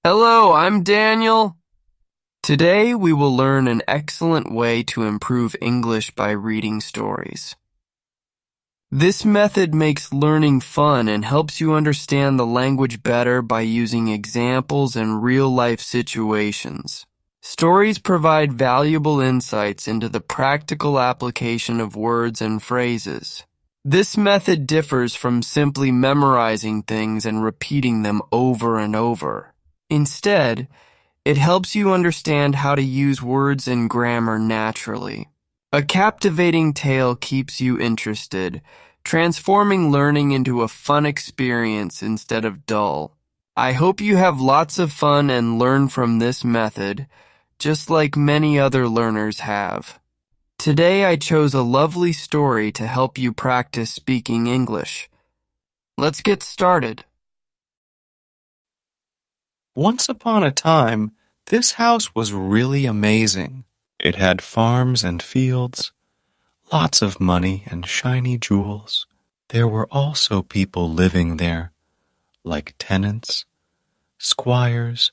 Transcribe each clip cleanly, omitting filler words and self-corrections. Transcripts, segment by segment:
Hello, I'm Daniel. Today we will learn an excellent way to improve English by reading stories. This method makes learning fun and helps you understand the language better by using examples and real-life situations. Stories provide valuable insights into the practical application of words and phrases. This method differs from simply memorizing things and repeating them over and over. Instead, it helps you understand how to use words and grammar naturally. A captivating tale keeps you interested, transforming learning into a fun experience instead of dull. I hope you have lots of fun and learn from this method, just like many other learners have. Today I chose a lovely story to help you practice speaking English. Let's get started. Once upon a time, this house was really amazing. It had farms and fields, lots of money and shiny jewels. There were also people living there, like tenants, squires,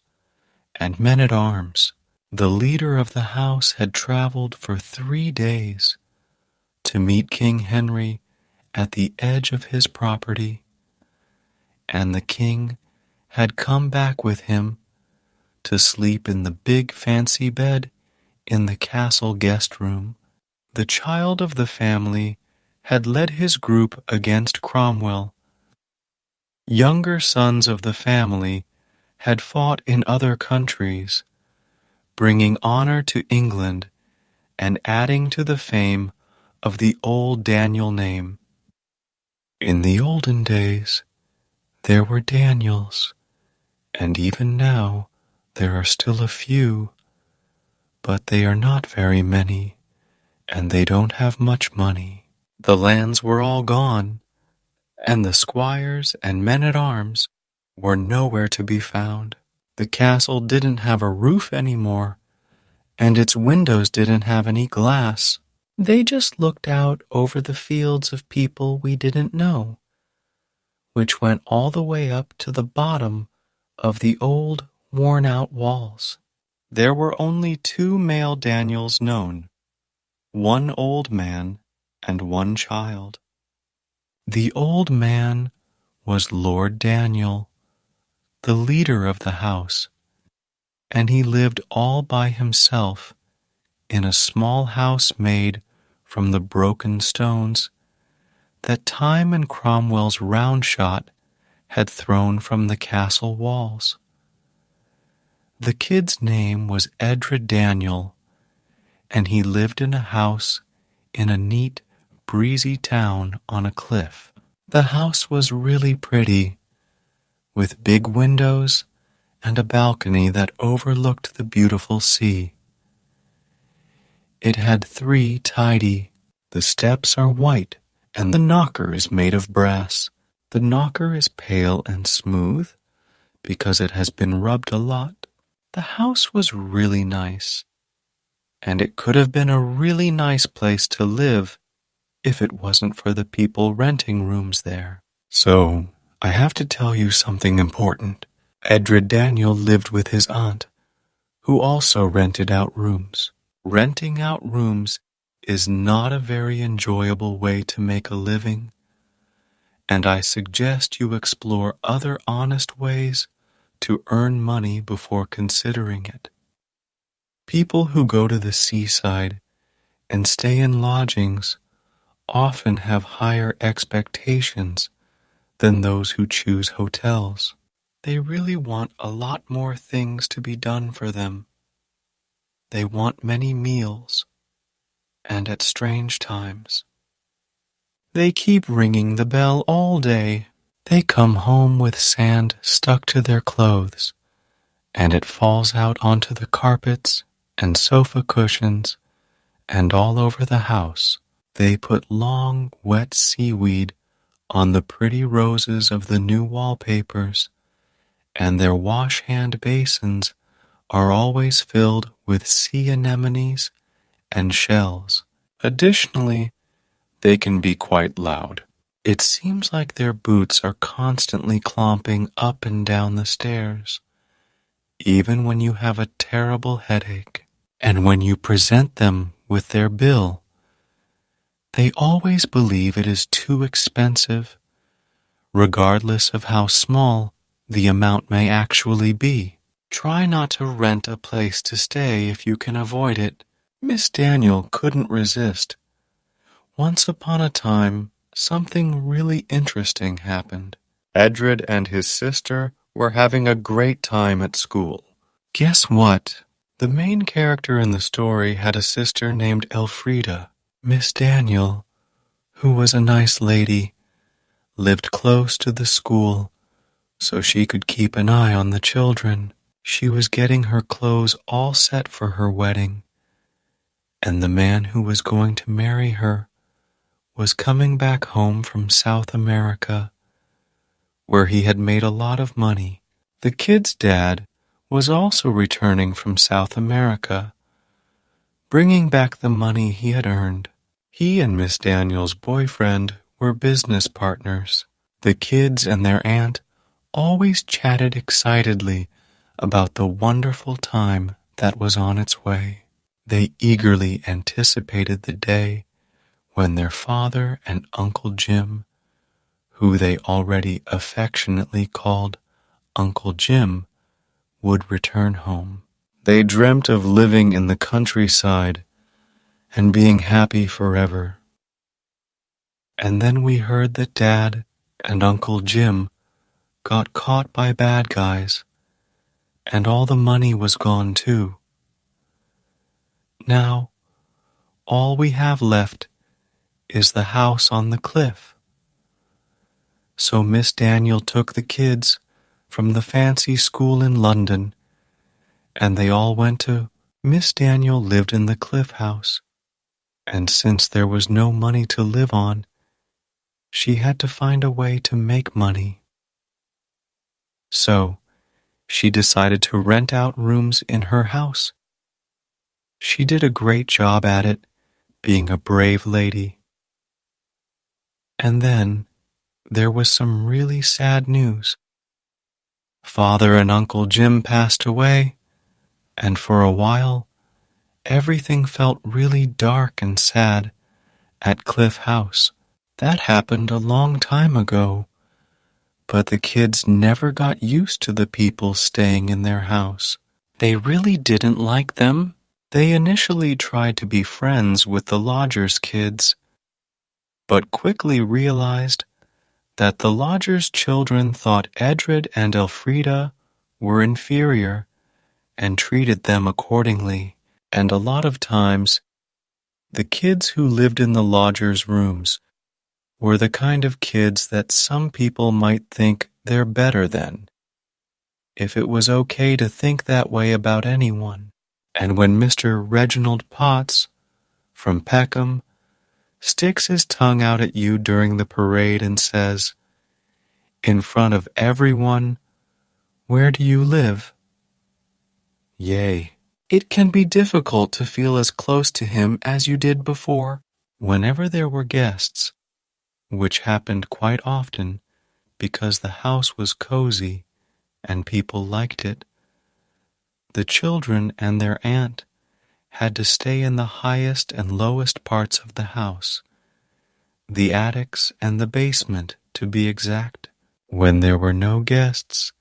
and men-at-arms. The leader of the house had traveled for 3 days to meet King Henry at the edge of his property, and the king had come back with him to sleep in the big fancy bed in the castle guest room. The child of the family had led his group against Cromwell. Younger sons of the family had fought in other countries, bringing honor to England and adding to the fame of the old Daniel name. In the olden days, there were Daniels, and even now there are still a few, but they are not very many, and they don't have much money. The lands were all gone, and the squires and men-at-arms were nowhere to be found. The castle didn't have a roof anymore, and its windows didn't have any glass. They just looked out over the fields of people we didn't know, which went all the way up to the bottom of the old, worn-out walls. There were only 2 male Daniels known, one old man and one child. The old man was Lord Daniel, the leader of the house, and he lived all by himself in a small house made from the broken stones that Time and Cromwell's round shot had thrown from the castle walls. The kid's name was Edred Daniel, and he lived in a house in a neat, breezy town on a cliff. The house was really pretty, with big windows and a balcony that overlooked the beautiful sea. It had 3 tidy. The steps are white, and the knocker is made of brass. The knocker is pale and smooth because it has been rubbed a lot. The house was really nice, and it could have been a really nice place to live if it wasn't for the people renting rooms there. So, I have to tell you something important. Edred Daniel lived with his aunt, who also rented out rooms. Renting out rooms is not a very enjoyable way to make a living, and I suggest you explore other honest ways to earn money before considering it. People who go to the seaside and stay in lodgings often have higher expectations than those who choose hotels. They really want a lot more things to be done for them. They want many meals, and at strange times. They keep ringing the bell all day. They come home with sand stuck to their clothes, and it falls out onto the carpets and sofa cushions and all over the house. They put long, wet seaweed on the pretty roses of the new wallpapers, and their wash-hand basins are always filled with sea anemones and shells. Additionally, they can be quite loud. It seems like their boots are constantly clomping up and down the stairs, even when you have a terrible headache. And when you present them with their bill, they always believe it is too expensive, regardless of how small the amount may actually be. Try not to rent a place to stay if you can avoid it. Miss Daniel couldn't resist. Once upon a time, something really interesting happened. Edred and his sister were having a great time at school. Guess what? The main character in the story had a sister named Elfrida. Miss Daniel, who was a nice lady, lived close to the school so she could keep an eye on the children. She was getting her clothes all set for her wedding, and the man who was going to marry her was coming back home from South America, where he had made a lot of money. The kid's dad was also returning from South America, bringing back the money he had earned. He and Miss Daniel's boyfriend were business partners. The kids and their aunt always chatted excitedly about the wonderful time that was on its way. They eagerly anticipated the day when their father and Uncle Jim, who they already affectionately called Uncle Jim, would return home. They dreamt of living in the countryside and being happy forever. And then we heard that Dad and Uncle Jim got caught by bad guys, and all the money was gone too. Now, all we have left is the house on the cliff. So Miss Daniel took the kids from the fancy school in London, and they all went to Miss Daniel lived in the cliff house, and since there was no money to live on, she had to find a way to make money. So, she decided to rent out rooms in her house. She did a great job at it, being a brave lady. And then, there was some really sad news. Father and Uncle Jim passed away, and for a while, everything felt really dark and sad at Cliff House. That happened a long time ago, but the kids never got used to the people staying in their house. They really didn't like them. They initially tried to be friends with the lodgers' kids, but quickly realized that the lodgers' children thought Edred and Elfrida were inferior and treated them accordingly. And a lot of times, the kids who lived in the lodgers' rooms were the kind of kids that some people might think they're better than, if it was okay to think that way about anyone. And when Mr. Reginald Potts, from Peckham, sticks his tongue out at you during the parade and says, in front of everyone, "Where do you live?" Yay! It can be difficult to feel as close to him as you did before. Whenever there were guests, which happened quite often because the house was cozy and people liked it, the children and their aunt had to stay in the highest and lowest parts of the house, the attics and the basement to be exact. When there were no guests,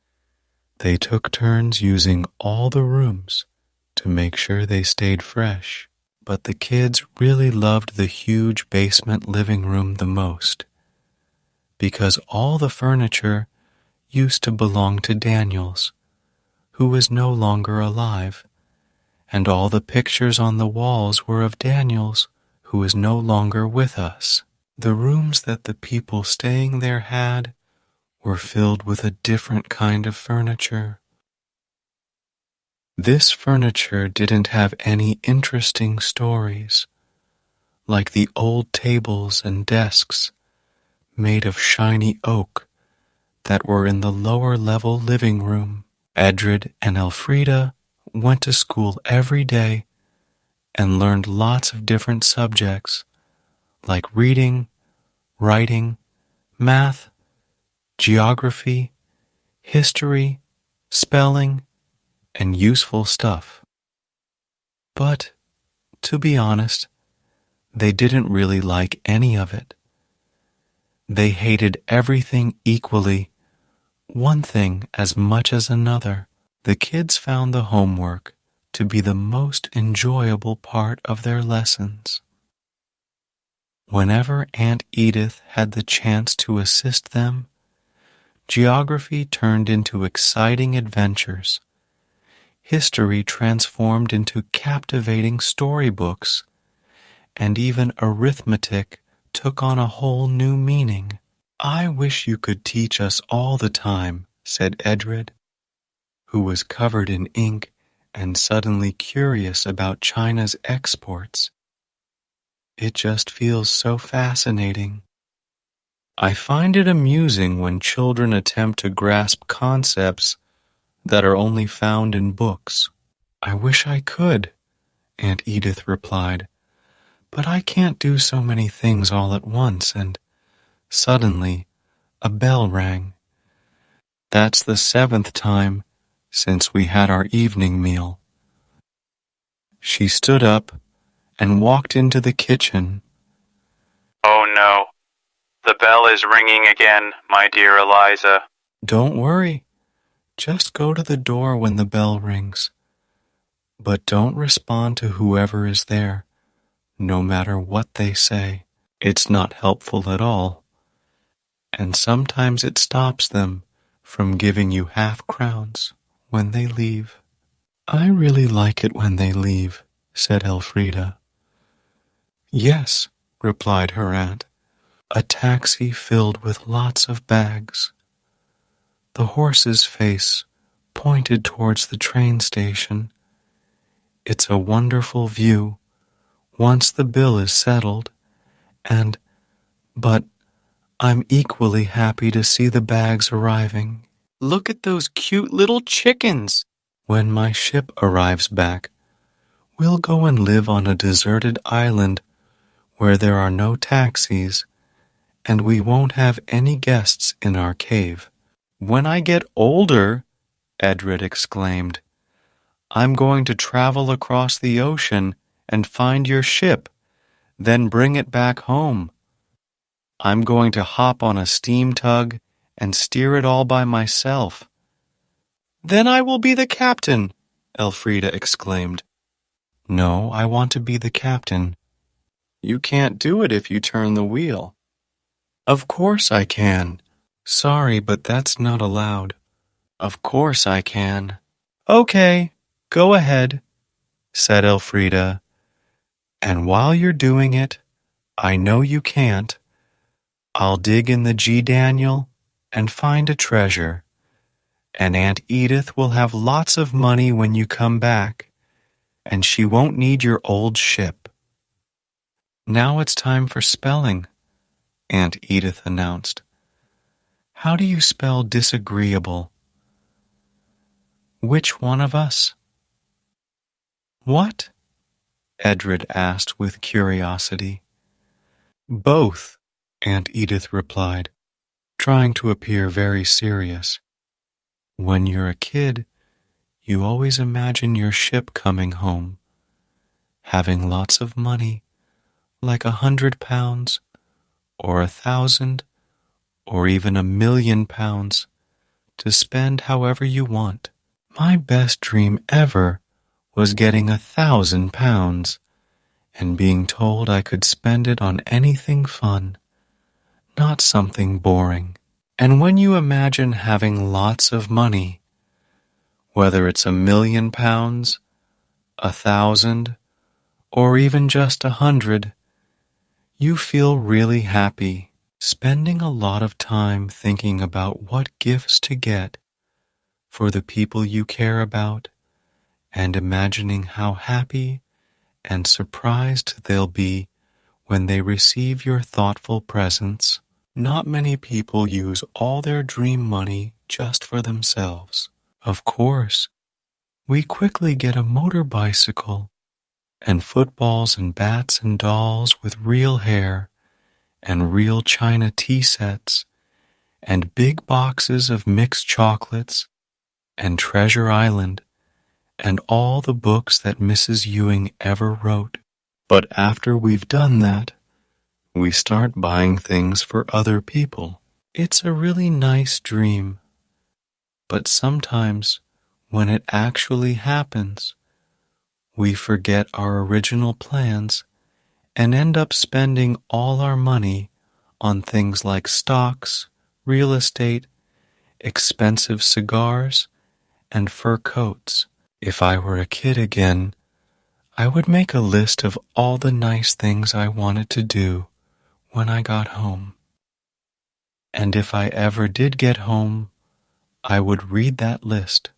they took turns using all the rooms to make sure they stayed fresh. But the kids really loved the huge basement living room the most, because all the furniture used to belong to Daniels, who is no longer alive, and all the pictures on the walls were of Daniels, who is no longer with us. The rooms that the people staying there had were filled with a different kind of furniture. This furniture didn't have any interesting stories, like the old tables and desks made of shiny oak that were in the lower level living room. Edred and Elfrida went to school every day and learned lots of different subjects, like reading, writing, math, geography, history, spelling, and useful stuff. But, to be honest, they didn't really like any of it. They hated everything equally, one thing as much as another. The kids found the homework to be the most enjoyable part of their lessons. Whenever Aunt Edith had the chance to assist them, geography turned into exciting adventures. History transformed into captivating storybooks, and even arithmetic took on a whole new meaning. "I wish you could teach us all the time," said Edred, who was covered in ink and suddenly curious about China's exports. "It just feels so fascinating. I find it amusing when children attempt to grasp concepts that are only found in books." "I wish I could," Aunt Edith replied, "but I can't do so many things all at once," and suddenly a bell rang. "That's the 7th time since we had our evening meal." She stood up and walked into the kitchen. "Oh no, the bell is ringing again, my dear Eliza." "Don't worry. Just go to the door when the bell rings. But don't respond to whoever is there, no matter what they say. It's not helpful at all. And sometimes it stops them from giving you half-crowns when they leave." "I really like it when they leave," said Elfrida. "Yes," replied her aunt. "A taxi filled with lots of bags. The horse's face pointed towards the train station. It's a wonderful view once the bill is settled, but I'm equally happy to see the bags arriving. Look at those cute little chickens! When my ship arrives back, we'll go and live on a deserted island where there are no taxis, and we won't have any guests in our cave." "When I get older," Edred exclaimed, "I'm going to travel across the ocean and find your ship, then bring it back home. I'm going to hop on a steam tug and steer it all by myself." "Then I will be the captain," Elfrida exclaimed. "No, I want to be the captain. You can't do it if you turn the wheel." "Of course I can. Sorry, but that's not allowed." "Of course I can." "Okay, go ahead," said Elfrida. "And while you're doing it, I know you can't, I'll dig in the G. Daniel and find a treasure, and Aunt Edith will have lots of money when you come back, and she won't need your old ship." "Now it's time for spelling," Aunt Edith announced. "How do you spell disagreeable?" "Which one of us?" "What?" Edred asked with curiosity. "Both," Aunt Edith replied, trying to appear very serious. "When you're a kid, you always imagine your ship coming home, having lots of money, like 100 pounds, or 1,000, or even 1,000,000 pounds, to spend however you want. My best dream ever was getting 1,000 pounds, and being told I could spend it on anything fun, not something boring. And when you imagine having lots of money, whether it's 1,000,000 pounds, 1,000, or even just 100, you feel really happy. Spending a lot of time thinking about what gifts to get for the people you care about, and imagining how happy and surprised they'll be when they receive your thoughtful presents. Not many people use all their dream money just for themselves. Of course, we quickly get a motor bicycle, and footballs and bats and dolls with real hair, and real china tea sets, and big boxes of mixed chocolates, and Treasure Island, and all the books that Mrs. Ewing ever wrote. But after we've done that, we start buying things for other people. It's a really nice dream, but sometimes when it actually happens, we forget our original plans and end up spending all our money on things like stocks, real estate, expensive cigars, and fur coats. If I were a kid again, I would make a list of all the nice things I wanted to do when I got home. And if I ever did get home, I would read that list.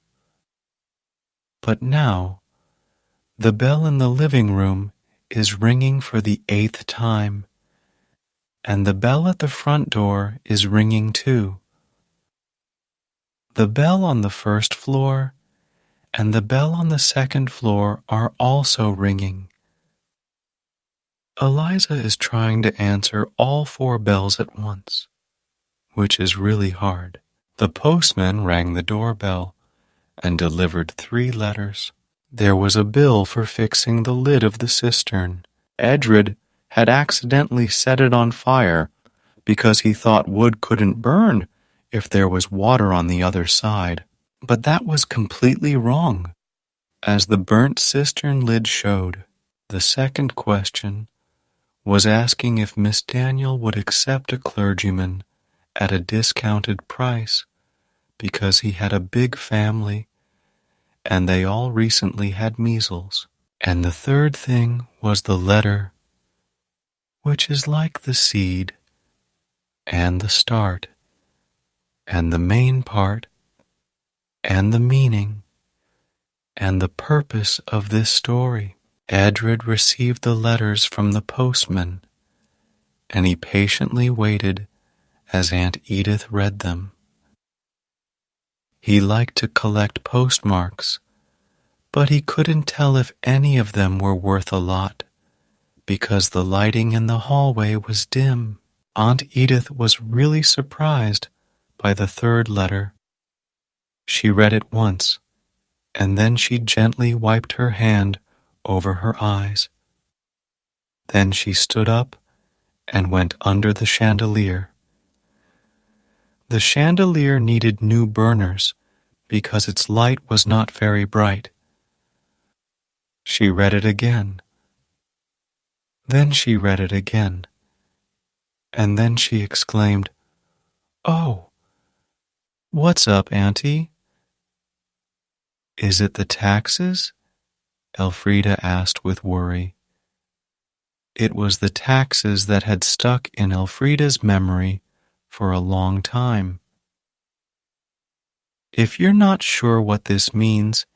But now, the bell in the living room is ringing for the 8th time, and the bell at the front door is ringing too. The bell on the first floor and the bell on the second floor are also ringing. Eliza is trying to answer all 4 bells at once, which is really hard. The postman rang the doorbell and delivered 3 letters. There was a bill for fixing the lid of the cistern. Edred had accidentally set it on fire because he thought wood couldn't burn if there was water on the other side. But that was completely wrong, as the burnt cistern lid showed. The second question was asking if Miss Daniel would accept a clergyman at a discounted price because he had a big family and they all recently had measles. And the third thing was the letter, which is like the seed and the start and the main part and the meaning and the purpose of this story. Edred received the letters from the postman, and he patiently waited as Aunt Edith read them. He liked to collect postmarks, but he couldn't tell if any of them were worth a lot, because the lighting in the hallway was dim. Aunt Edith was really surprised by the third letter. She read it once, and then she gently wiped her hand over her eyes. Then she stood up and went under the chandelier. The chandelier needed new burners because its light was not very bright. She read it again. Then she read it again. And then she exclaimed, "Oh, what's up, Auntie?" "Is it the taxes?" Elfrida asked with worry. It was the taxes that had stuck in Elfrida's memory for a long time. If you're not sure what this means,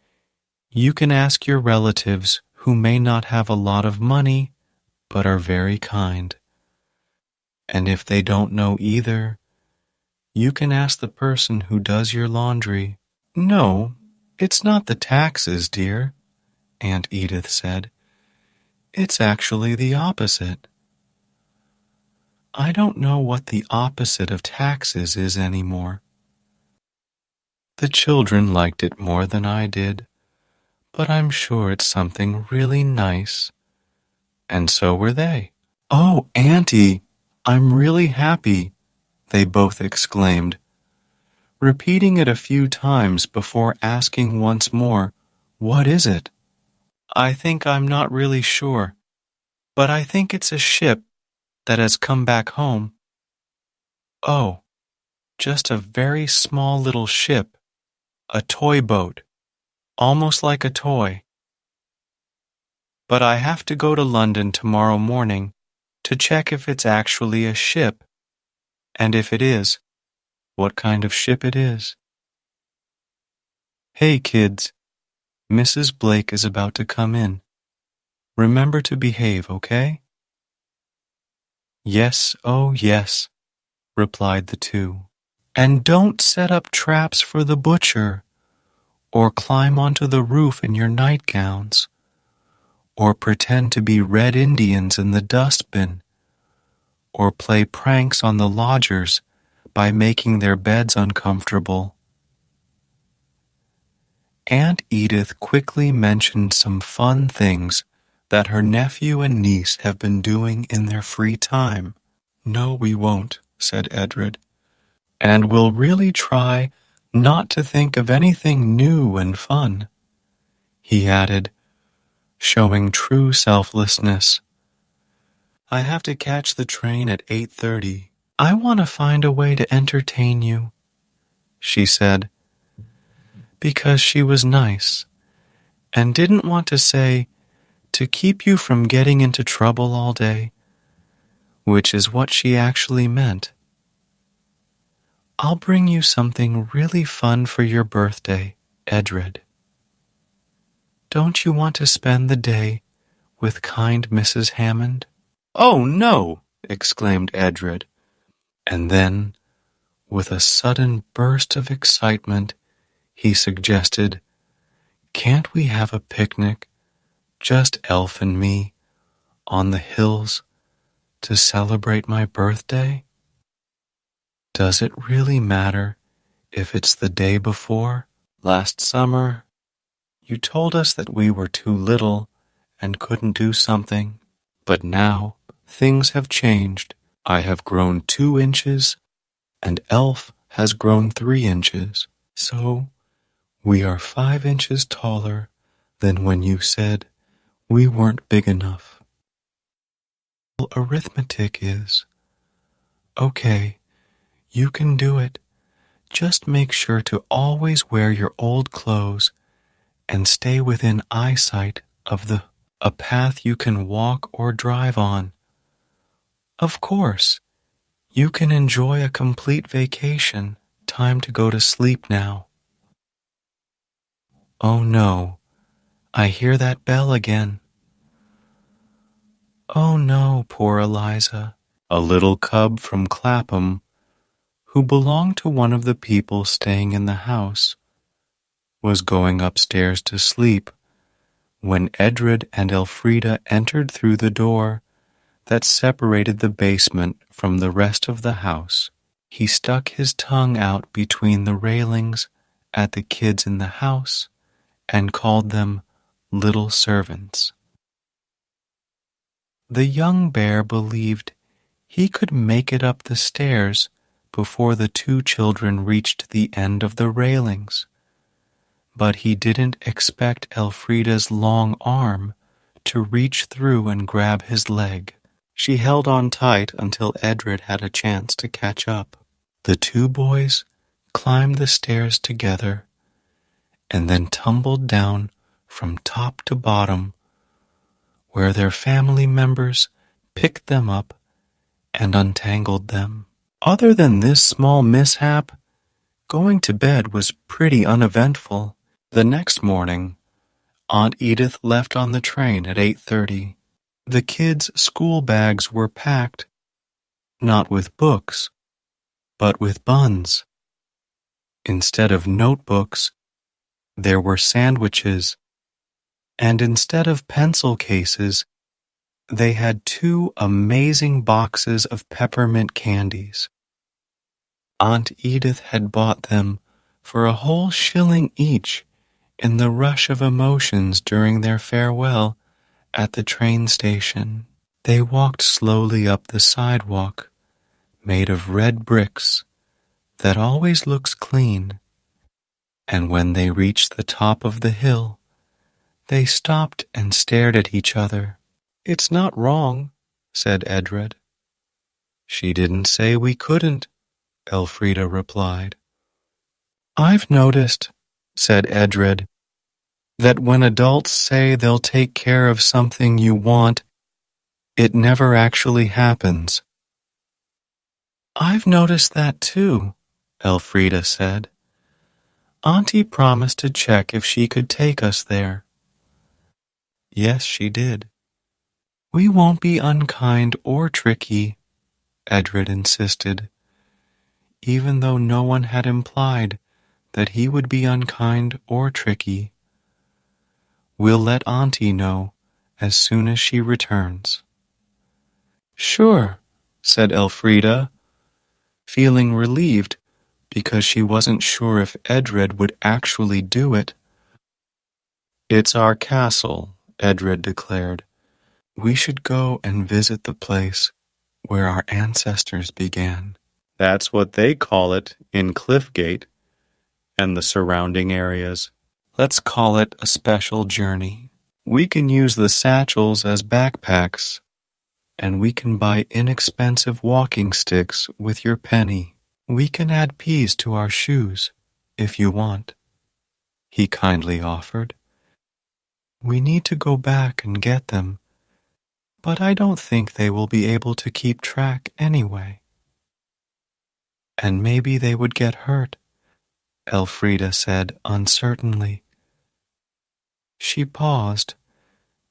you can ask your relatives who may not have a lot of money but are very kind. And if they don't know either, you can ask the person who does your laundry. "No, it's not the taxes, dear," Aunt Edith said. "It's actually the opposite." I don't know what the opposite of taxes is anymore. The children liked it more than I did, but I'm sure it's something really nice. And so were they. "Oh, Auntie, I'm really happy," they both exclaimed, repeating it a few times before asking once more, "What is it?" "I think I'm not really sure, but I think it's a ship that has come back home." "Oh, just a very small little ship, a toy boat, almost like a toy. But I have to go to London tomorrow morning to check if it's actually a ship, and if it is, what kind of ship it is." "Hey, kids, Mrs. Blake is about to come in. Remember to behave, okay?" "Yes, oh yes," replied the two. "And don't set up traps for the butcher, or climb onto the roof in your nightgowns, or pretend to be Red Indians in the dustbin, or play pranks on the lodgers by making their beds uncomfortable." Aunt Edith quickly mentioned some fun things that her nephew and niece have been doing in their free time. "No, we won't," said Edred, "and we'll really try not to think of anything new and fun," he added, showing true selflessness. "I have to catch the train at 8:30. I want to find a way to entertain you," she said, because she was nice and didn't want to say, "to keep you from getting into trouble all day," which is what she actually meant. "I'll bring you something really fun for your birthday, Edred. Don't you want to spend the day with kind Mrs. Hammond?" "Oh, no!" exclaimed Edred, and then, with a sudden burst of excitement, he suggested, "Can't we have a picnic, just Elf and me, on the hills to celebrate my birthday? Does it really matter if it's the day before? Last summer, you told us that we were too little and couldn't do something, but now things have changed. I have grown 2 inches, and Elf has grown 3 inches, so we are 5 inches taller than when you said we weren't big enough. Arithmetic is. Okay, you can do it. Just make sure to always wear your old clothes and stay within eyesight of a path you can walk or drive on. Of course, you can enjoy a complete vacation. Time to go to sleep now." "Oh no, I hear that bell again." "Oh no, poor Eliza," a little cub from Clapham, who belonged to one of the people staying in the house, was going upstairs to sleep when Edred and Elfrida entered through the door that separated the basement from the rest of the house. He stuck his tongue out between the railings at the kids in the house and called them little servants. The young bear believed he could make it up the stairs before the 2 children reached the end of the railings, but he didn't expect Elfrida's long arm to reach through and grab his leg. She held on tight until Edred had a chance to catch up. The 2 boys climbed the stairs together and then tumbled down from top to bottom, where their family members picked them up and untangled them. Other than this small mishap, going to bed was pretty uneventful. The next morning, Aunt Edith left on the train at 8:30. The kids' school bags were packed, not with books, but with buns. Instead of notebooks, there were sandwiches, and instead of pencil cases, they had 2 amazing boxes of peppermint candies. Aunt Edith had bought them for a whole shilling each in the rush of emotions during their farewell at the train station. They walked slowly up the sidewalk, made of red bricks, that always looks clean, and when they reached the top of the hill, they stopped and stared at each other. "It's not wrong," said Edred. "She didn't say we couldn't," Elfrida replied. "I've noticed," said Edred, "that when adults say they'll take care of something you want, it never actually happens." "I've noticed that too," Elfrida said. "Auntie promised to check if she could take us there." "Yes, she did." "We won't be unkind or tricky," Edred insisted, even though no one had implied that he would be unkind or tricky. "We'll let Auntie know as soon as she returns." "Sure," said Elfrida, feeling relieved because she wasn't sure if Edred would actually do it. It's our castle, Edred declared. We should go and visit the place where our ancestors began. That's what they call it in Cliffgate and the surrounding areas. Let's call it a special journey. We can use the satchels as backpacks, and we can buy inexpensive walking sticks with your penny. We can add peas to our shoes, if you want, he kindly offered. We need to go back and get them, but I don't think they will be able to keep track anyway. And maybe they would get hurt, Elfrida said uncertainly. She paused,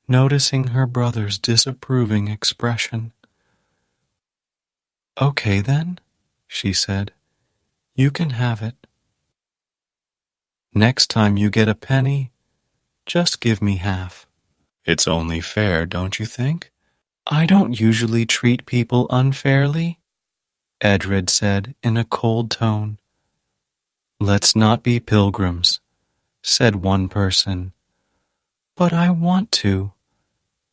noticing her brother's disapproving expression. Okay then, she said. You can have it. Next time you get a penny, just give me half. It's only fair, don't you think? I don't usually treat people unfairly, Edred said in a cold tone. Let's not be pilgrims, said one person. But I want to,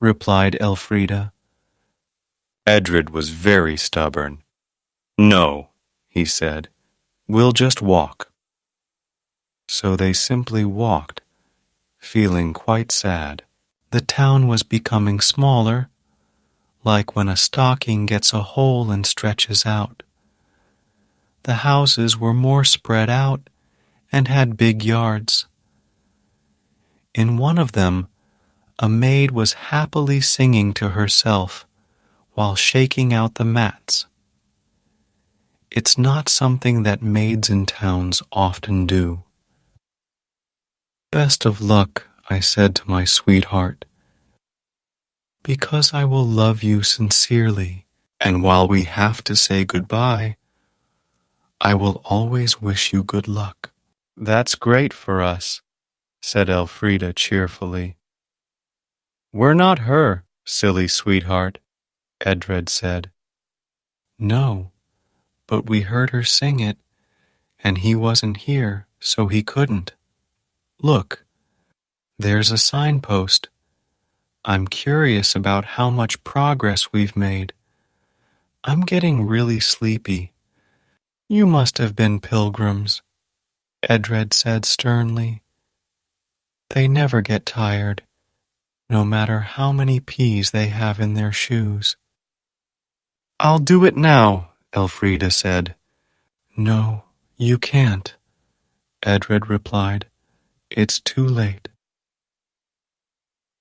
replied Elfrida. Edred was very stubborn. No, he said, we'll just walk. So they simply walked, feeling quite sad. The town was becoming smaller, like when a stocking gets a hole and stretches out. The houses were more spread out and had big yards. In one of them, a maid was happily singing to herself while shaking out the mats. It's not something that maids in towns often do. Best of luck, I said to my sweetheart, because I will love you sincerely, and while we have to say goodbye, I will always wish you good luck. That's great for us, said Elfrida cheerfully. We're not her, silly sweetheart, Edred said. No, but we heard her sing it, and he wasn't here, so he couldn't. Look, there's a signpost. I'm curious about how much progress we've made. I'm getting really sleepy. You must have been pilgrims, Edred said sternly. They never get tired, no matter how many peas they have in their shoes. I'll do it now, Elfrida said. No, you can't, Edred replied. It's too late.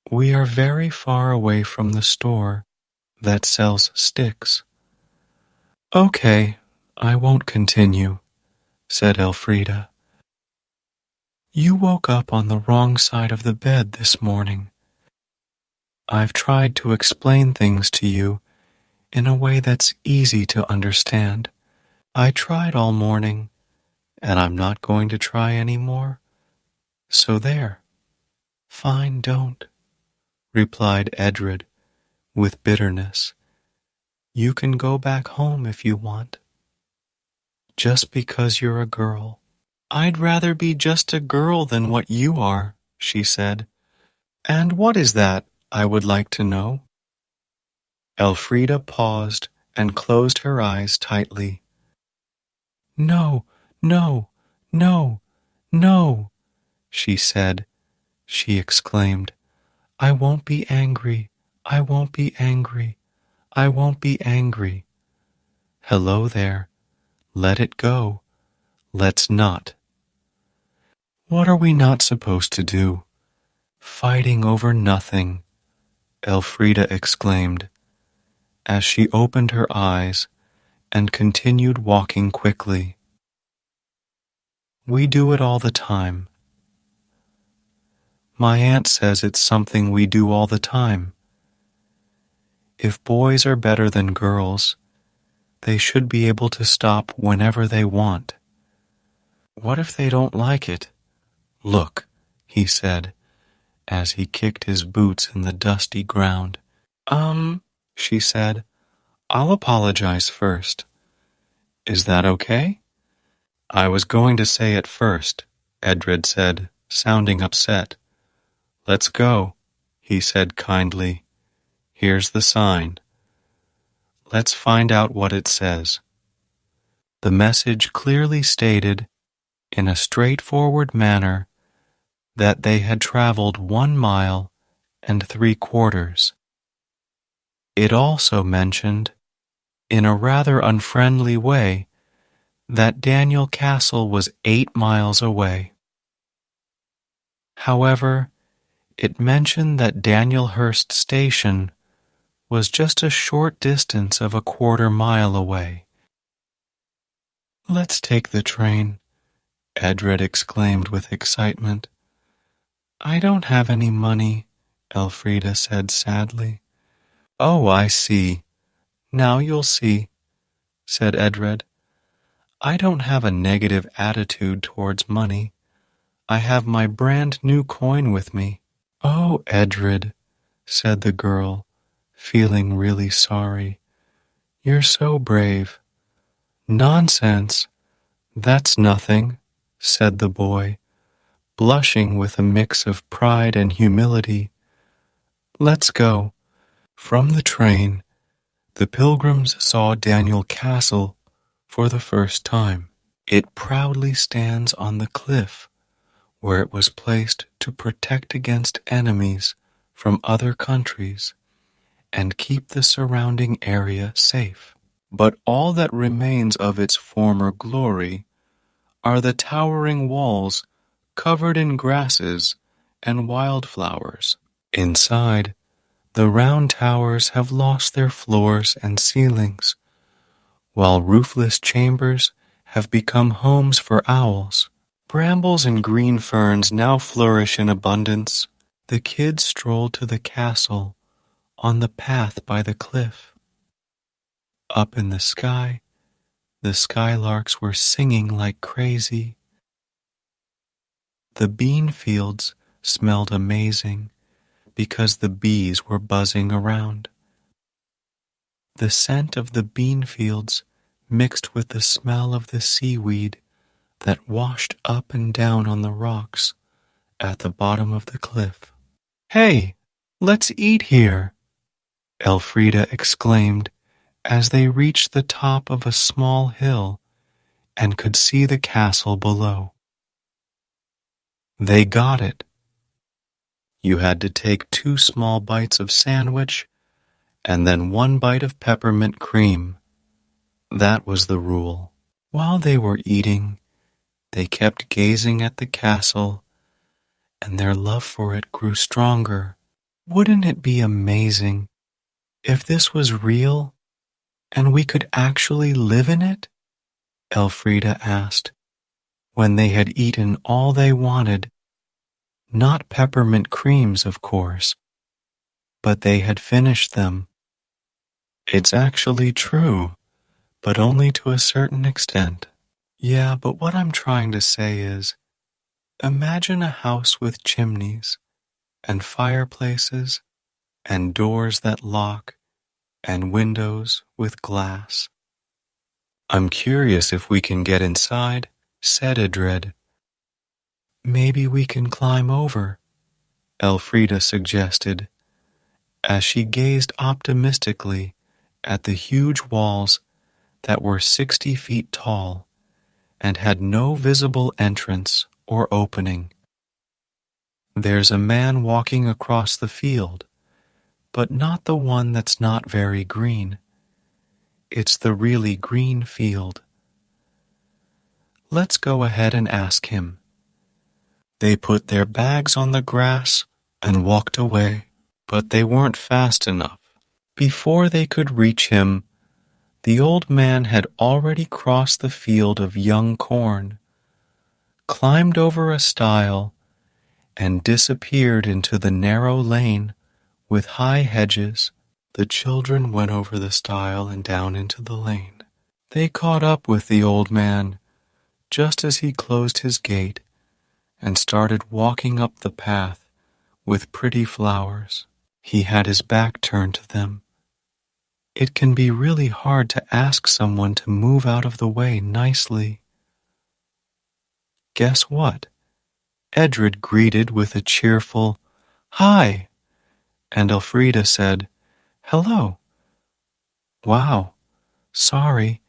We are very far away from the store that sells sticks. Okay, I won't continue, said Elfrida. You woke up on the wrong side of the bed this morning. I've tried to explain things to you in a way that's easy to understand. I tried all morning, and I'm not going to try any more. So there. Fine, don't, replied Edred with bitterness. You can go back home if you want. Just because you're a girl. I'd rather be just a girl than what you are, she said. And what is that, I would like to know? Elfrida paused and closed her eyes tightly. No, no, no, no, she said. She exclaimed, I won't be angry, I won't be angry, I won't be angry. Hello there, let it go, let's not. What are we not supposed to do? Fighting over nothing, Elfrida exclaimed, as she opened her eyes and continued walking quickly. We do it all the time. My aunt says it's something we do all the time. If boys are better than girls, they should be able to stop whenever they want. What if they don't like it? Look, he said, as he kicked his boots in the dusty ground. She said, I'll apologize first. Is that okay? I was going to say it first, Edred said, sounding upset. "Let's go," he said kindly. "Here's the sign. Let's find out what it says." The message clearly stated, in a straightforward manner, that they had traveled 1 mile and 3/4. It also mentioned, in a rather unfriendly way, that Daniel Castle was 8 miles away. However, it mentioned that Danielhurst Station was just a short distance of 1/4 mile away. "Let's take the train," Edred exclaimed with excitement. "I don't have any money," Elfrida said sadly. "Oh, I see. Now you'll see," said Edred. "I don't have a negative attitude towards money. I have my brand new coin with me." "Oh, Edred," said the girl, feeling really sorry. "You're so brave." "Nonsense. That's nothing," said the boy, blushing with a mix of pride and humility. "Let's go." From the train, the pilgrims saw Daniel Castle for the first time. It proudly stands on the cliff where it was placed to protect against enemies from other countries and keep the surrounding area safe. But all that remains of its former glory are the towering walls covered in grasses and wildflowers. Inside, the round towers have lost their floors and ceilings, while roofless chambers have become homes for owls. Brambles and green ferns now flourish in abundance. The kids strolled to the castle on the path by the cliff. Up in the sky, the skylarks were singing like crazy. The bean fields smelled amazing because the bees were buzzing around. The scent of the bean fields mixed with the smell of the seaweed that washed up and down on the rocks at the bottom of the cliff. "Hey, let's eat here," Elfrida exclaimed as they reached the top of a small hill and could see the castle below. They got it. You had to take 2 small bites of sandwich and then 1 bite of peppermint cream. That was the rule. While they were eating, they kept gazing at the castle, and their love for it grew stronger. "Wouldn't it be amazing if this was real and we could actually live in it?" Elfrida asked, when they had eaten all they wanted. Not peppermint creams, of course, but they had finished them. "It's actually true, but only to a certain extent." "Yeah, but what I'm trying to say is, imagine a house with chimneys and fireplaces and doors that lock and windows with glass." "I'm curious if we can get inside," said Edred. "Maybe we can climb over," Elfrida suggested, as she gazed optimistically at the huge walls that were 60 feet tall and had no visible entrance or opening. "There's a man walking across the field, but not the one that's not very green. It's the really green field. Let's go ahead and ask him." They put their bags on the grass and walked away, but they weren't fast enough. Before they could reach him, the old man had already crossed the field of young corn, climbed over a stile, and disappeared into the narrow lane with high hedges. The children went over the stile and down into the lane. They caught up with the old man just as he closed his gate and started walking up the path with pretty flowers. He had his back turned to them. It can be really hard to ask someone to move out of the way nicely. Guess what? Edred greeted with a cheerful, "Hi," and Elfrida said, "Hello." "Wow, sorry,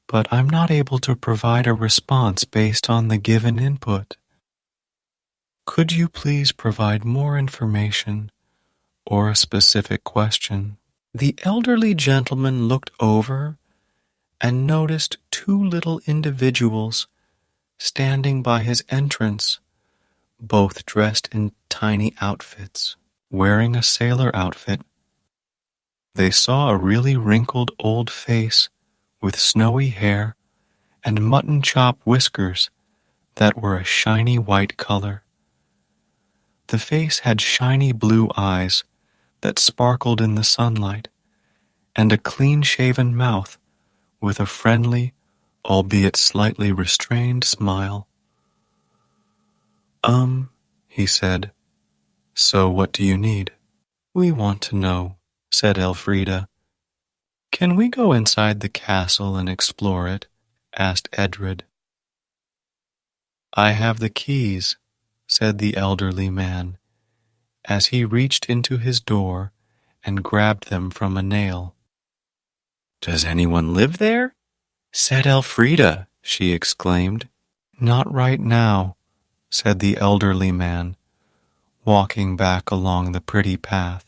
but I'm not able to provide a response based on the given input. Could you please provide more information or a specific question?" The elderly gentleman looked over and noticed two little individuals standing by his entrance, both dressed in tiny outfits. Wearing a sailor outfit, they saw a really wrinkled old face with snowy hair and mutton chop whiskers that were a shiny white color. The face had shiny blue eyes that sparkled in the sunlight, and a clean-shaven mouth with a friendly, albeit slightly restrained smile. He said, "So what do you need?" "We want to know," said Elfrida. "Can we go inside the castle and explore it?" asked Edred. "I have the keys," said the elderly man, as he reached into his door and grabbed them from a nail. "Does anyone live there?" said Elfrida, she exclaimed. "Not right now," said the elderly man, walking back along the pretty path.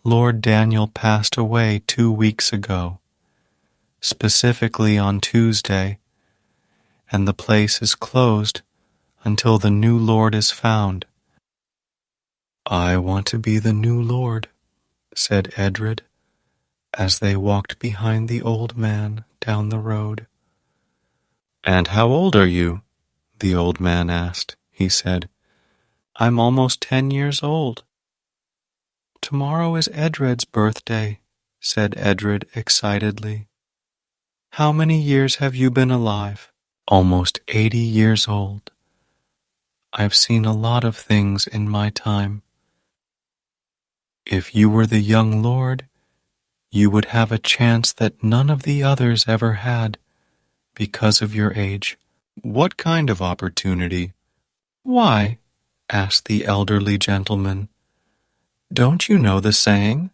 "Lord Daniel passed away 2 weeks ago, specifically on Tuesday, and the place is closed until the new Lord is found." "I want to be the new Lord," said Edred, as they walked behind the old man down the road. "And how old are you?" the old man asked. He said, "I'm almost 10 years old." "Tomorrow is Edred's birthday," said Edred excitedly. "How many years have you been alive?" "Almost 80 years old. I've seen a lot of things in my time. If you were the young lord, you would have a chance that none of the others ever had because of your age." "What kind of opportunity?" "Why?" asked the elderly gentleman. "Don't you know the saying?"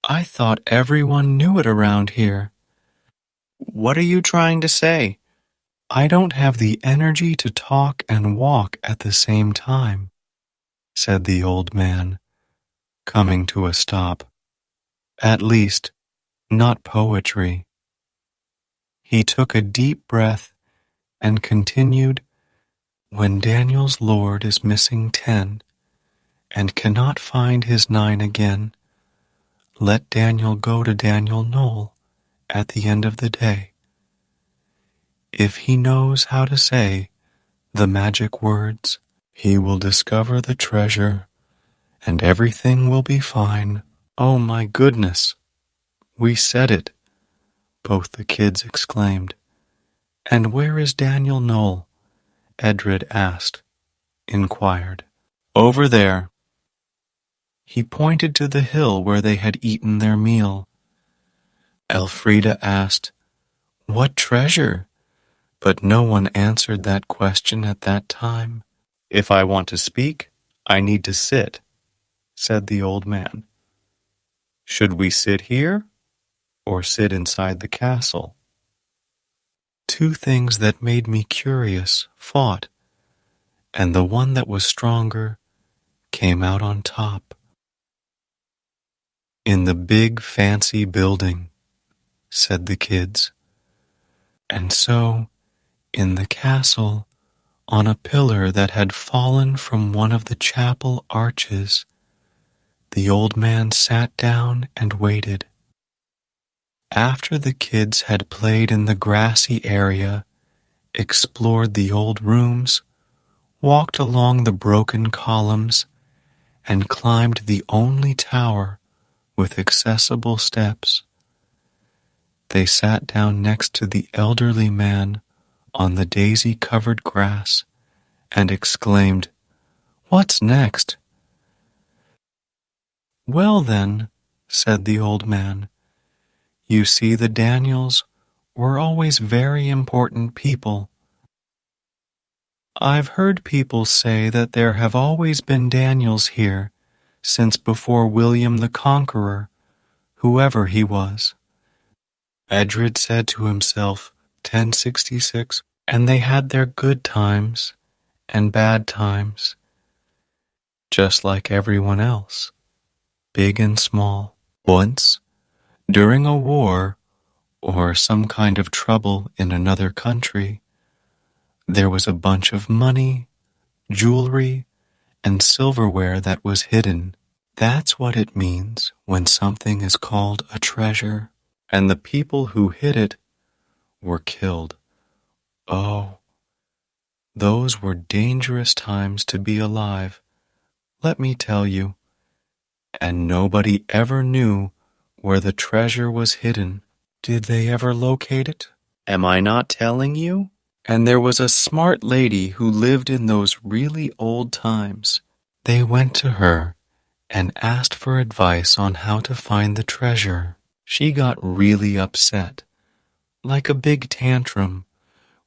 "I thought everyone knew it around here." "What are you trying to say?" "I don't have the energy to talk and walk at the same time," said the old man, coming to a stop. "At least, not poetry." He took a deep breath and continued, "When Daniel's lord is missing 10 and cannot find his 9 again, let Daniel go to Daniel Knoll at the end of the day. If he knows how to say the magic words, he will discover the treasure and everything will be fine." "Oh my goodness, we said it," both the kids exclaimed. "And where is Daniel Knoll?" Edred inquired. "Over there." He pointed to the hill where they had eaten their meal. Elfrida asked, "What treasure?" But no one answered that question at that time. "If I want to speak, I need to sit," said the old man. "Should we sit here or sit inside the castle?" Two things that made me curious fought, and the one that was stronger came out on top. "In the big fancy building," said the kids. And so, in the castle, on a pillar that had fallen from one of the chapel arches, the old man sat down and waited. After the kids had played in the grassy area, explored the old rooms, walked along the broken columns, and climbed the only tower with accessible steps, they sat down next to the elderly man on the daisy-covered grass and exclaimed, "What's next?" "Well then," said the old man, "you see the Daniels were always very important people. I've heard people say that there have always been Daniels here since before William the Conqueror, whoever he was. Edred said to himself, 1066, and they had their good times and bad times, just like everyone else, big and small. Once, during a war or some kind of trouble in another country, there was a bunch of money, jewelry, and silverware that was hidden. That's what it means when something is called a treasure, and the people who hid it were killed. Oh, those were dangerous times to be alive, let me tell you. And nobody ever knew where the treasure was hidden. Did they ever locate it? Am I not telling you? And there was a smart lady who lived in those really old times. They went to her and asked for advice on how to find the treasure. She got really upset, like a big tantrum,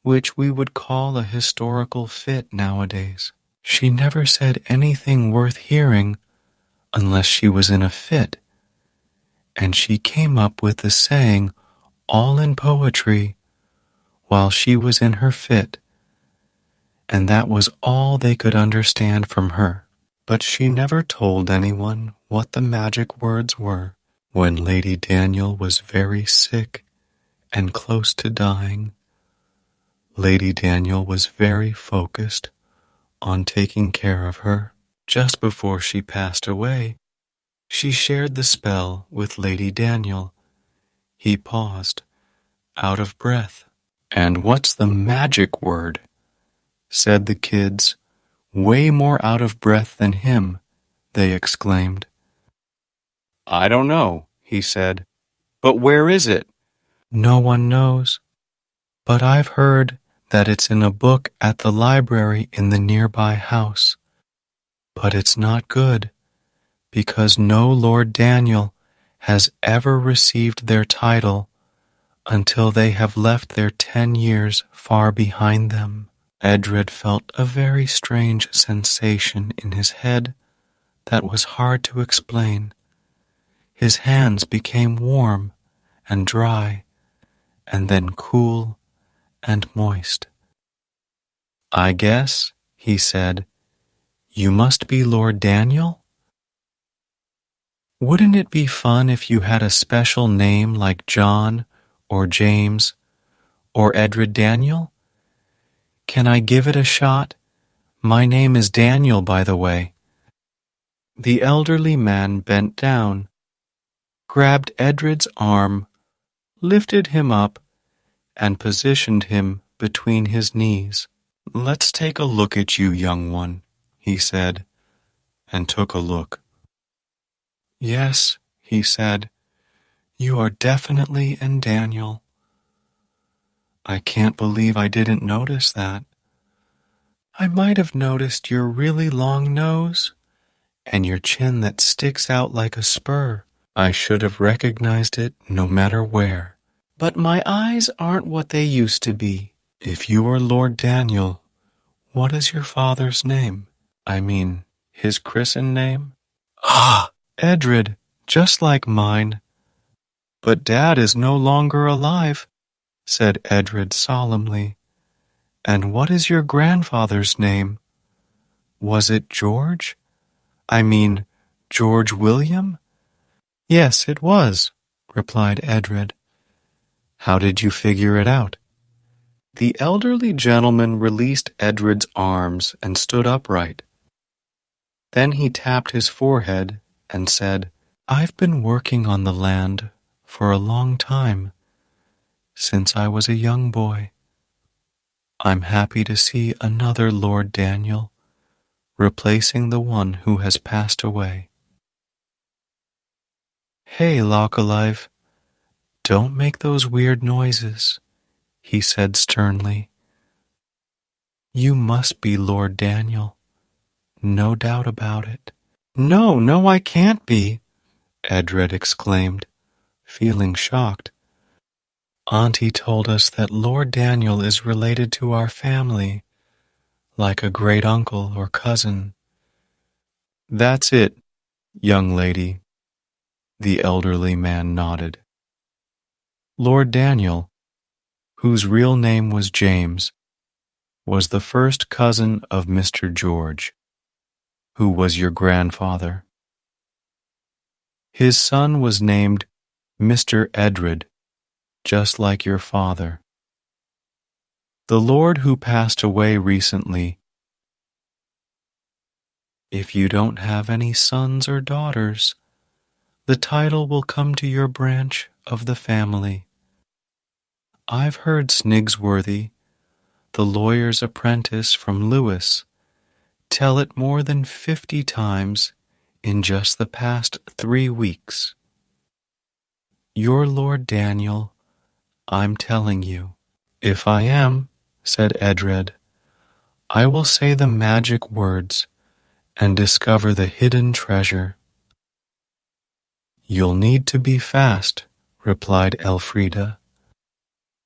which we would call a historical fit nowadays. She never said anything worth hearing unless she was in a fit, and she came up with the saying all in poetry while she was in her fit, and that was all they could understand from her. But she never told anyone what the magic words were. When Lady Daniel was very sick and close to dying, Lady Daniel was very focused on taking care of her. Just before she passed away, she shared the spell with Lady Daniel. He paused, out of breath. And what's the magic word? Said the kids. Way more out of breath than him, they exclaimed. I don't know, he said. But where is it? No one knows. But I've heard that it's in a book at the library in the nearby house. But it's not good, because no Lord Daniel has ever received their title until they have left their 10 years far behind them. Edred felt a very strange sensation in his head that was hard to explain. His hands became warm and dry, and then cool and moist. I guess, he said, you must be Lord Daniel? Wouldn't it be fun if you had a special name like John or James or Edred Daniel? Can I give it a shot? My name is Daniel, by the way. The elderly man bent down, grabbed Edred's arm, lifted him up, and positioned him between his knees. Let's take a look at you, young one, he said, and took a look. Yes, he said, you are definitely in Daniel. I can't believe I didn't notice that. I might have noticed your really long nose and your chin that sticks out like a spur. I should have recognized it no matter where. But my eyes aren't what they used to be. If you are Lord Daniel, what is your father's name? I mean, his christened name? Ah, Edred, just like mine. But Dad is no longer alive, said Edred solemnly. And what is your grandfather's name? Was it George? I mean, George William? Yes, it was, replied Edred. How did you figure it out? The elderly gentleman released Edred's arms and stood upright. Then he tapped his forehead and said, I've been working on the land for a long time, since I was a young boy. I'm happy to see another Lord Daniel, replacing the one who has passed away. Hey, Lock-a-Live, don't make those weird noises, he said sternly. You must be Lord Daniel, no doubt about it. No, I can't be, Edred exclaimed, feeling shocked. Auntie told us that Lord Daniel is related to our family, like a great uncle or cousin. That's it, young lady, the elderly man nodded. Lord Daniel, whose real name was James, was the first cousin of Mr. George, who was your grandfather. His son was named Mr. Edred, just like your father. The lord who passed away recently. If you don't have any sons or daughters, the title will come to your branch of the family. I've heard Snigsworthy, the lawyer's apprentice from Lewis, tell it more than 50 times in just the past 3 weeks. You're Lord Daniel, I'm telling you. If I am, said Edred, I will say the magic words and discover the hidden treasure. You'll need to be fast, replied Elfrida.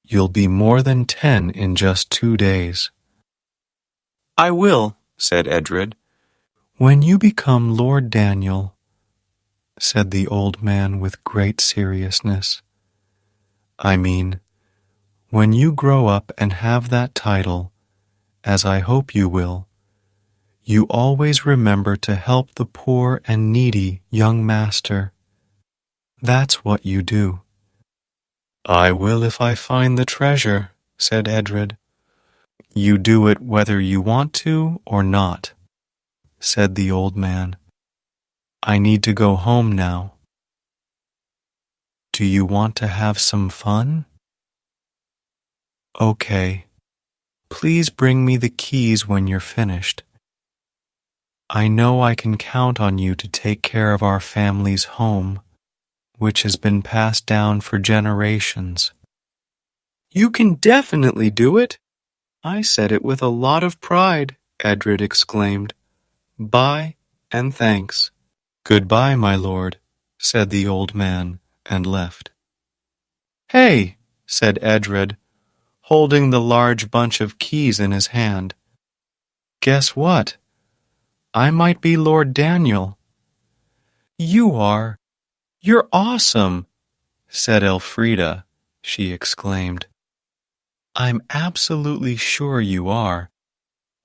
You'll be more than 10 in just 2 days. I will, said Edred. When you become Lord Daniel, said the old man with great seriousness, I mean, when you grow up and have that title, as I hope you will, you always remember to help the poor and needy young master. That's what you do. I will if I find the treasure, said Edred. You do it whether you want to or not, said the old man. I need to go home now. Do you want to have some fun? Okay. Please bring me the keys when you're finished. I know I can count on you to take care of our family's home, which has been passed down for generations. You can definitely do it. I said it with a lot of pride, Edred exclaimed. Bye, and thanks. Goodbye, my lord, said the old man, and left. Hey, said Edred, holding the large bunch of keys in his hand. Guess what? I might be Lord Daniel. You are. You're awesome, said Elfrida, she exclaimed. I'm absolutely sure you are,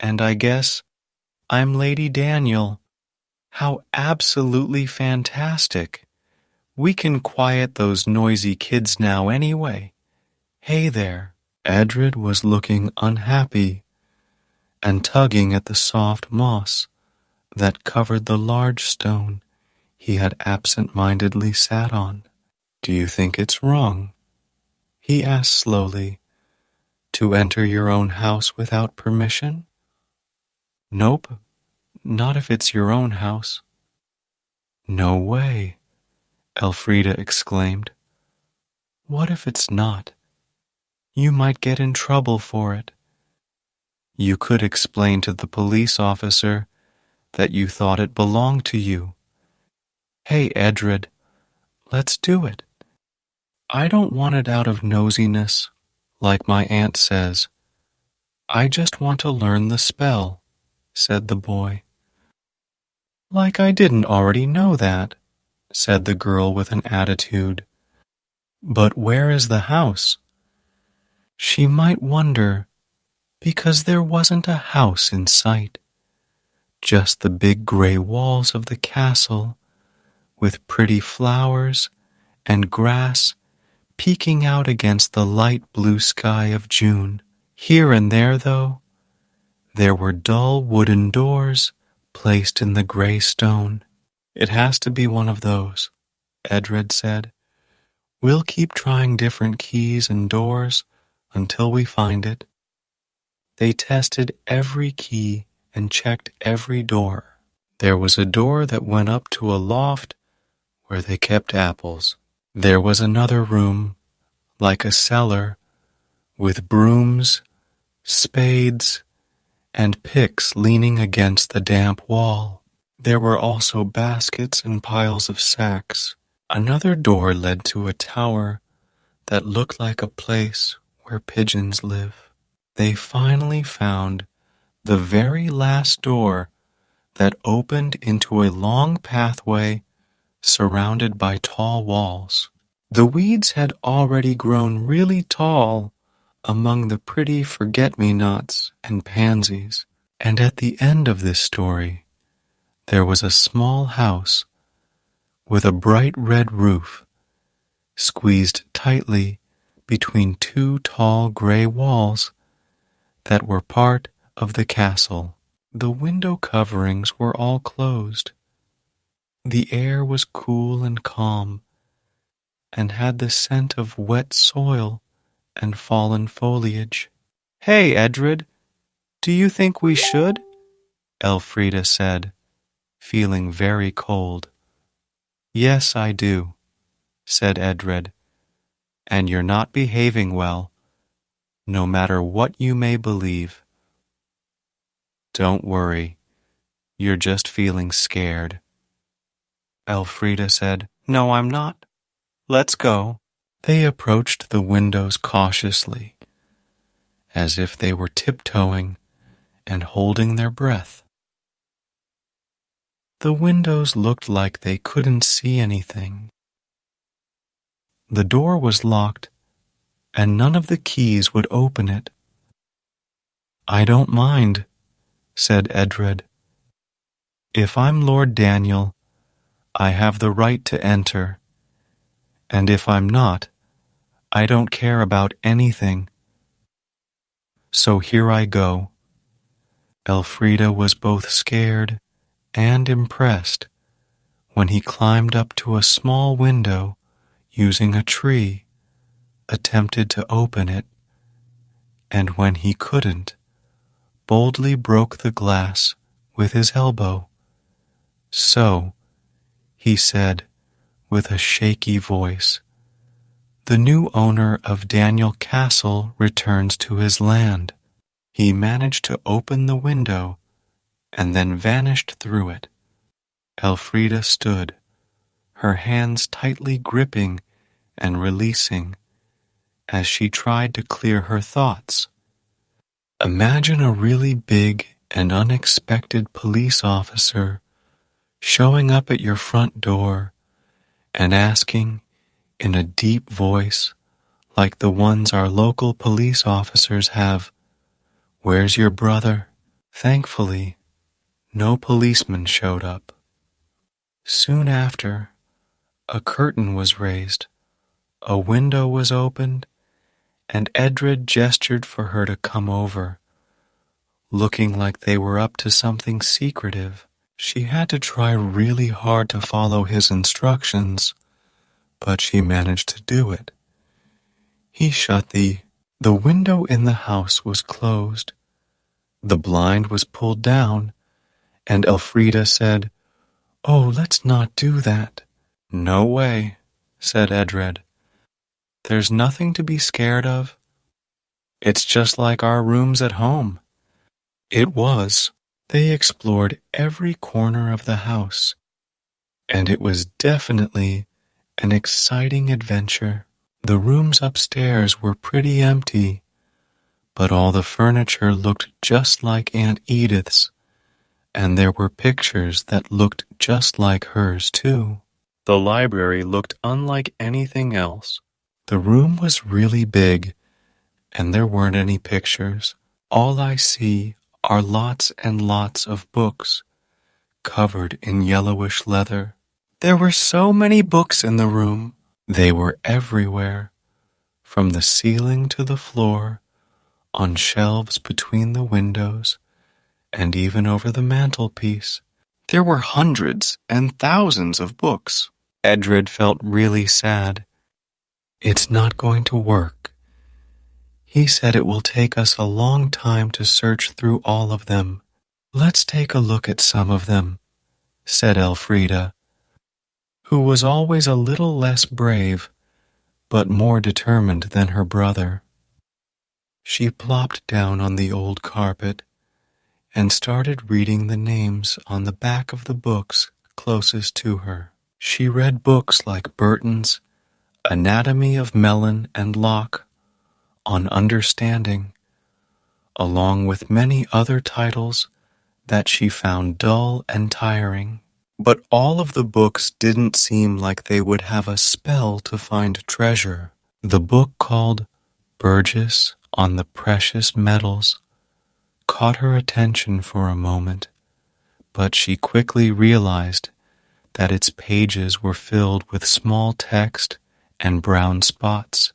and I guess I'm Lady Daniel. How absolutely fantastic. We can quiet those noisy kids now anyway. Hey there. Edred was looking unhappy and tugging at the soft moss that covered the large stone he had absent-mindedly sat on. Do you think it's wrong, he asked slowly, to enter your own house without permission? Nope, not if it's your own house. No way, Elfrida exclaimed. What if it's not? You might get in trouble for it. You could explain to the police officer that you thought it belonged to you. Hey, Edred, let's do it. I don't want it out of nosiness, like my aunt says. I just want to learn the spell, said the boy. Like I didn't already know that, said the girl with an attitude. But where is the house? She might wonder, because there wasn't a house in sight. Just the big gray walls of the castle, with pretty flowers and grass peeking out against the light blue sky of June. Here and there, though, there were dull wooden doors placed in the gray stone. It has to be one of those, Edred said. We'll keep trying different keys and doors until we find it. They tested every key and checked every door. There was a door that went up to a loft where they kept apples. There was another room, like a cellar, with brooms, spades, and picks leaning against the damp wall. There were also baskets and piles of sacks. Another door led to a tower that looked like a place where pigeons live. They finally found the very last door that opened into a long pathway surrounded by tall walls. The weeds had already grown really tall among the pretty forget-me-nots and pansies, and at the end of this story there was a small house with a bright red roof squeezed tightly between two tall gray walls that were part of the castle. The window coverings were all closed. The air was cool and calm, and had the scent of wet soil and fallen foliage. "Hey, Edred, do you think we should?" Elfrida said, feeling very cold. "Yes, I do," said Edred, "and you're not behaving well, no matter what you may believe." "Don't worry, you're just feeling scared." Elfrida said, "No, I'm not. Let's go." They approached the windows cautiously, as if they were tiptoeing and holding their breath. The windows looked like they couldn't see anything. The door was locked, and none of the keys would open it. "I don't mind," said Edred. "If I'm Lord Daniel, I have the right to enter, and if I'm not, I don't care about anything. So here I go." Elfrida was both scared and impressed when he climbed up to a small window using a tree, attempted to open it, and when he couldn't, boldly broke the glass with his elbow. "So," he said with a shaky voice, "the new owner of Daniel Castle returns to his land." He managed to open the window and then vanished through it. Elfrida stood, her hands tightly gripping and releasing as she tried to clear her thoughts. Imagine a really big and unexpected police officer showing up at your front door and asking, in a deep voice like the ones our local police officers have, "Where's your brother?" Thankfully, no policeman showed up. Soon after, a curtain was raised, a window was opened, and Edred gestured for her to come over, looking like they were up to something secretive. She had to try really hard to follow his instructions, but she managed to do it. He shut the window in the house was closed. The blind was pulled down, and Elfrida said, "Oh, let's not do that." "No way," said Edred. "There's nothing to be scared of. It's just like our rooms at home." It was. They explored every corner of the house, and it was definitely an exciting adventure. The rooms upstairs were pretty empty, but all the furniture looked just like Aunt Edith's, and there were pictures that looked just like hers, too. The library looked unlike anything else. The room was really big, and there weren't any pictures. All I see are lots and lots of books, covered in yellowish leather. There were so many books in the room. They were everywhere, from the ceiling to the floor, on shelves between the windows, and even over the mantelpiece. There were hundreds and thousands of books. Edred felt really sad. "It's not going to work. He said it will take us a long time to search through all of them." "Let's take a look at some of them," said Elfrida, who was always a little less brave, but more determined than her brother. She plopped down on the old carpet and started reading the names on the back of the books closest to her. She read books like Burton's Anatomy of Melon and Locke, on understanding, along with many other titles that she found dull and tiring. But all of the books didn't seem like they would have a spell to find treasure. The book called Burgess on the Precious Metals caught her attention for a moment, but she quickly realized that its pages were filled with small text and brown spots,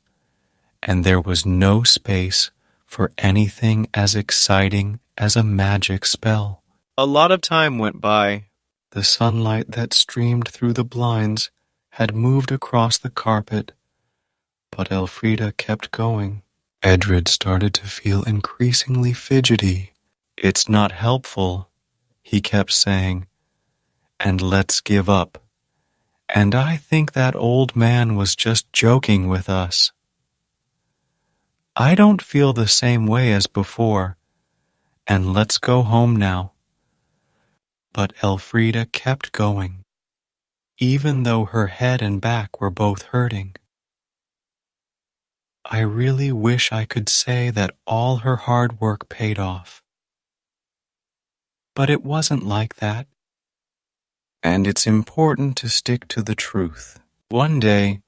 and there was no space for anything as exciting as a magic spell. A lot of time went by. The sunlight that streamed through the blinds had moved across the carpet, but Elfrida kept going. Edred started to feel increasingly fidgety. "It's not helpful," he kept saying, "and let's give up. And I think that old man was just joking with us. I don't feel the same way as before, and let's go home now." But Elfrida kept going, even though her head and back were both hurting. I really wish I could say that all her hard work paid off. But it wasn't like that. And it's important to stick to the truth. One day,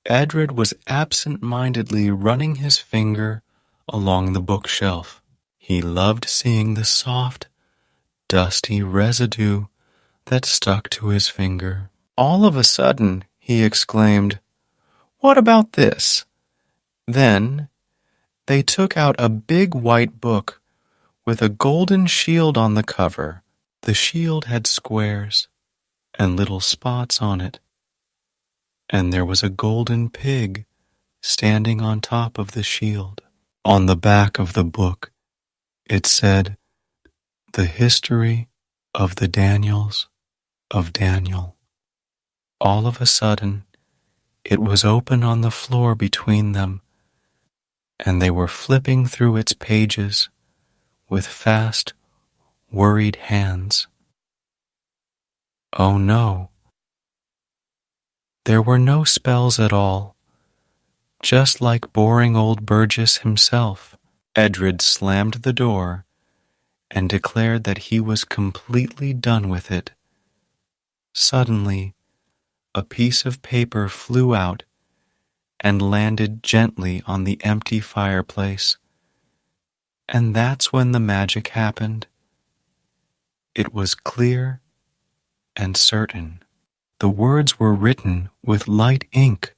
Edred was absent-mindedly running his finger along the bookshelf. He loved seeing the soft, dusty residue that stuck to his finger. All of a sudden, he exclaimed, "What about this?" Then, they took out a big white book with a golden shield on the cover. The shield had squares and little spots on it, and there was a golden pig standing on top of the shield. On the back of the book, it said, "The History of the Daniels of Daniel." All of a sudden, it was open on the floor between them, and they were flipping through its pages with fast, worried hands. Oh no! There were no spells at all, just like boring old Burgess himself. Edred slammed the door and declared that he was completely done with it. Suddenly, a piece of paper flew out and landed gently on the empty fireplace. And that's when the magic happened. It was clear and certain. The words were written with light ink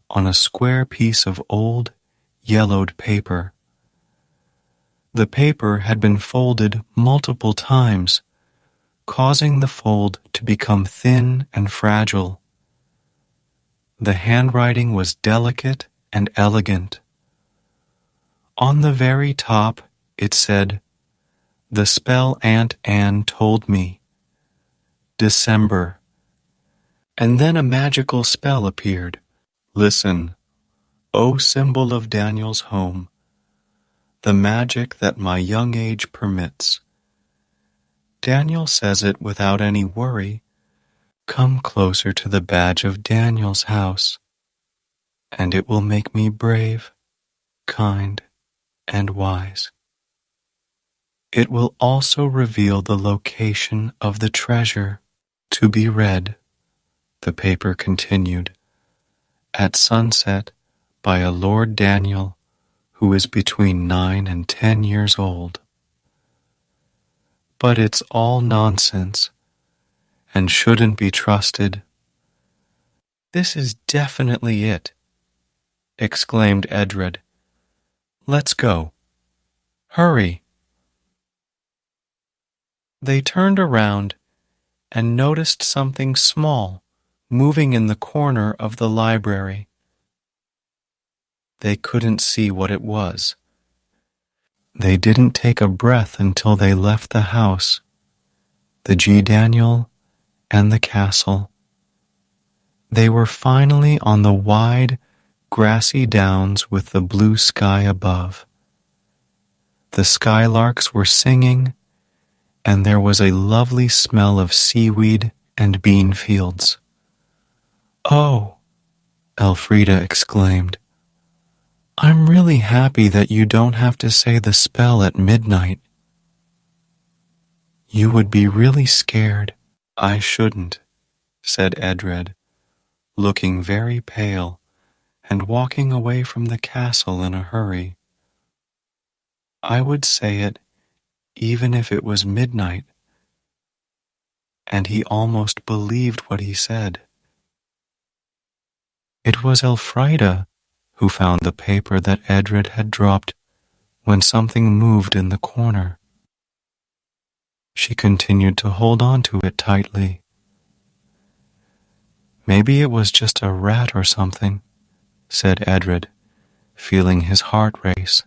on a square piece of old, yellowed paper. The paper had been folded multiple times, causing the fold to become thin and fragile. The handwriting was delicate and elegant. On the very top, it said, "The spell Aunt Anne told me. December." And then a magical spell appeared. "Listen, O symbol of Daniel's home, the magic that my young age permits. Daniel says it without any worry. Come closer to the badge of Daniel's house, and it will make me brave, kind, and wise. It will also reveal the location of the treasure to be read," the paper continued, "at sunset by a Lord Daniel who is between 9 and 10 years old. But it's all nonsense and shouldn't be trusted." "This is definitely it," exclaimed Edred. "Let's go. Hurry." They turned around and noticed something small moving in the corner of the library. They couldn't see what it was. They didn't take a breath until they left the house, the G. Daniel, and the castle. They were finally on the wide, grassy downs with the blue sky above. The skylarks were singing, and there was a lovely smell of seaweed and bean fields. "Oh," Elfrida exclaimed, I'm really happy that you don't have to say the spell at midnight. You would be really scared. I shouldn't, said Edred, looking very pale and walking away from the castle in a hurry. I would say it even if it was midnight. And he almost believed what he said. It was Elfrida who found the paper that Edred had dropped when something moved in the corner. She continued to hold on to it tightly. Maybe it was just a rat or something, said Edred, feeling his heart race,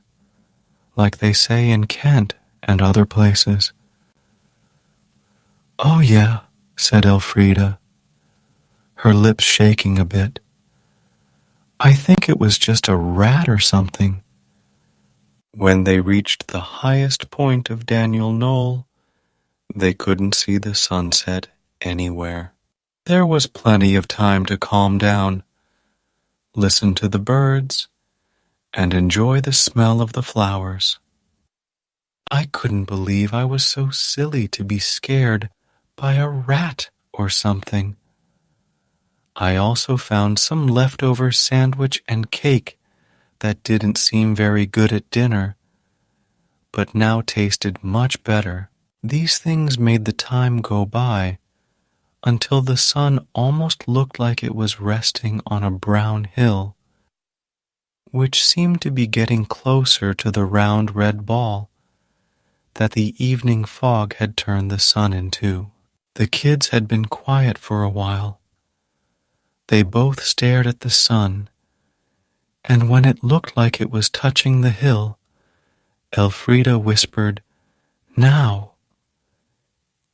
like they say in Kent and other places. Oh yeah, said Elfrida, her lips shaking a bit. I think it was just a rat or something. When they reached the highest point of Daniel Knoll, they couldn't see the sunset anywhere. There was plenty of time to calm down, listen to the birds, and enjoy the smell of the flowers. I couldn't believe I was so silly to be scared by a rat or something. I also found some leftover sandwich and cake that didn't seem very good at dinner, but now tasted much better. These things made the time go by until the sun almost looked like it was resting on a brown hill, which seemed to be getting closer to the round red ball that the evening fog had turned the sun into. The kids had been quiet for a while. They both stared at the sun, and when it looked like it was touching the hill, Elfrida whispered, "Now,"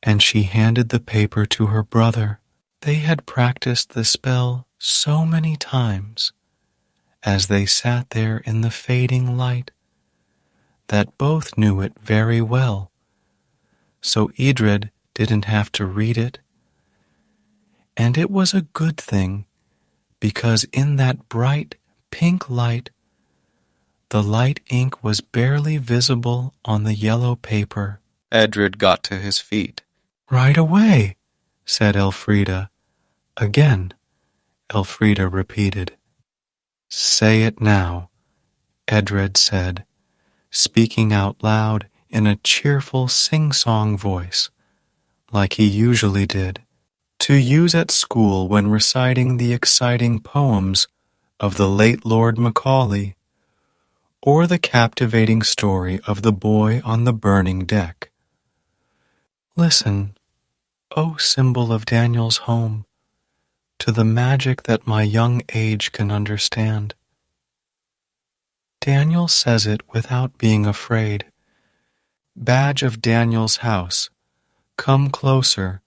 and she handed the paper to her brother. They had practiced the spell so many times as they sat there in the fading light that both knew it very well, so Edred didn't have to read it. And it was a good thing, because in that bright pink light, the light ink was barely visible on the yellow paper. Edred got to his feet. "Right away," said Elfrida. Again, Elfrida repeated. "Say it now," Edred said, speaking out loud in a cheerful sing-song voice, like he usually did, to use at school when reciting the exciting poems of the late Lord Macaulay, or the captivating story of the boy on the burning deck. Listen, O symbol of Daniel's home, to the magic that my young age can understand. Daniel says it without being afraid. Badge of Daniel's house, come closer,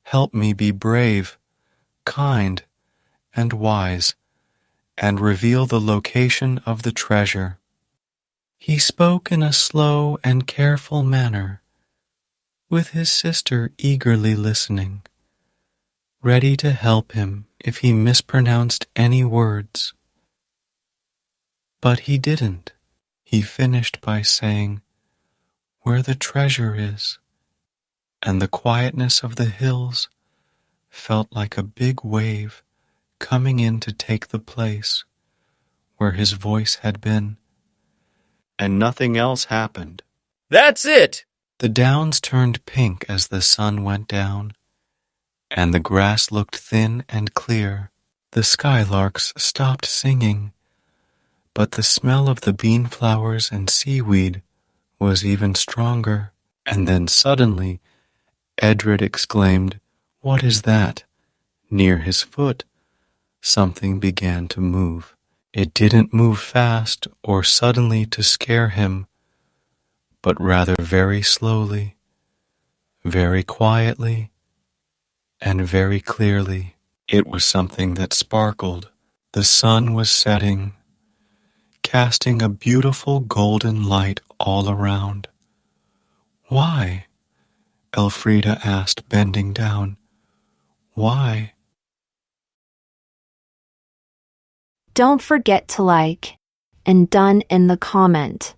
help me be brave, kind, and wise, and reveal the location of the treasure. He spoke in a slow and careful manner, with his sister eagerly listening, ready to help him if he mispronounced any words. But he didn't. He finished by saying, "Where the treasure is," and the quietness of the hills felt like a big wave coming in to take the place where his voice had been. And nothing else happened. That's it! The downs turned pink as the sun went down, and the grass looked thin and clear. The skylarks stopped singing, but the smell of the bean flowers and seaweed was even stronger. And then suddenly, Edred exclaimed, "What is that?" Near his foot, something began to move. It didn't move fast or suddenly to scare him, but rather very slowly, very quietly, and very clearly. It was something that sparkled. The sun was setting, casting a beautiful golden light all around. "Why?" Elfrida asked, bending down. "Why?" Don't forget to like, and done in the comment.